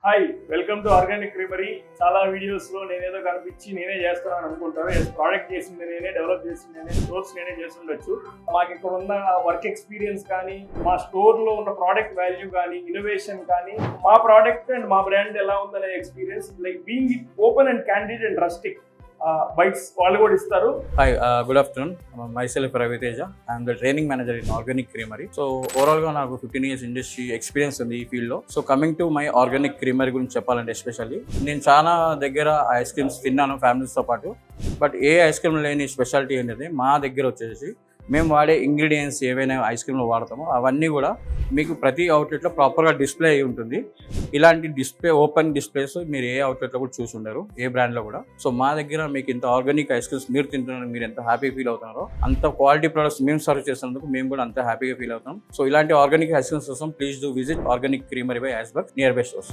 Hi, welcome to organic creamery. చాలా videos లో నేనేదో కనిపించి నేనే చేస్తున్నాను అనుకుంటారు. ప్రోడక్ట్ చేసింది నేనే, డెవలప్ చేసింది నేనే, స్టోర్స్ నేనే చేస్తుండొచ్చు. మాకు ఇక్కడ ఉన్న వర్క్ ఎక్స్పీరియన్స్ కానీ, మా స్టోర్ లో ఉన్న ప్రోడక్ట్ వాల్యూ కానీ, ఇన్నోవేషన్ కానీ, మా ప్రోడక్ట్ అండ్ మా బ్రాండ్ ఎలా ఉందనే experience, like being open and candid and trusting bites వాళ్ళు కూడా ఇస్తారు. Hi, good afternoon. Myself Raviteja. I'm the training manager in organic creamery. So overall గా నాకు 15 years ఇండస్ట్రీ ఎక్స్పీరియన్స్ ఉంది ఈ ఫీల్డ్ లో. So coming to my organic creamery గురించి చెప్పాలంటే, ఎస్పెషల్లీ నేను చాలా దగ్గర ఐస్ క్రీమ్స్ తిన్నాను ఫ్యామిలీస్తో పాటు. బట్ ఏ ఐస్ క్రీమ్ లేని స్పెషాలిటీ అనేది మా దగ్గర వచ్చేసి మేము వాడే ఇంగ్రీడియంట్స్ ఏవైనా ఐస్ క్రీమ్లో వాడతామో అవన్నీ కూడా మీకు ప్రతి అవుట్లెట్లో ప్రాపర్గా డిస్ప్లే అయి ఉంటుంది. ఇలాంటి డిస్ప్లే, ఓపెన్ డిస్ప్లేస్ మీరు ఏ అవుట్లెట్లో కూడా చూసి ఉండరు, ఏ బ్రాండ్లో కూడా. సో మా దగ్గర మీకు ఇంత ఆర్గానిక్ ఐస్ క్రీమ్స్ మీరు తింటున్నారు, మీరు ఎంత హ్యాపీ ఫీల్ అవుతున్నారో, అంత క్వాలిటీ ప్రొడక్ట్స్ మేము సర్వ్ చేసినందుకు మేము కూడా అంత హ్యాపీగా ఫీల్ అవుతాం. సో ఇలాంటి ఆర్గానిక్ ఐస్ క్రీమ్స్ కోసం please do visit organic creamery by యాస్బర్గ్ నియర్ బై స్టోర్స్.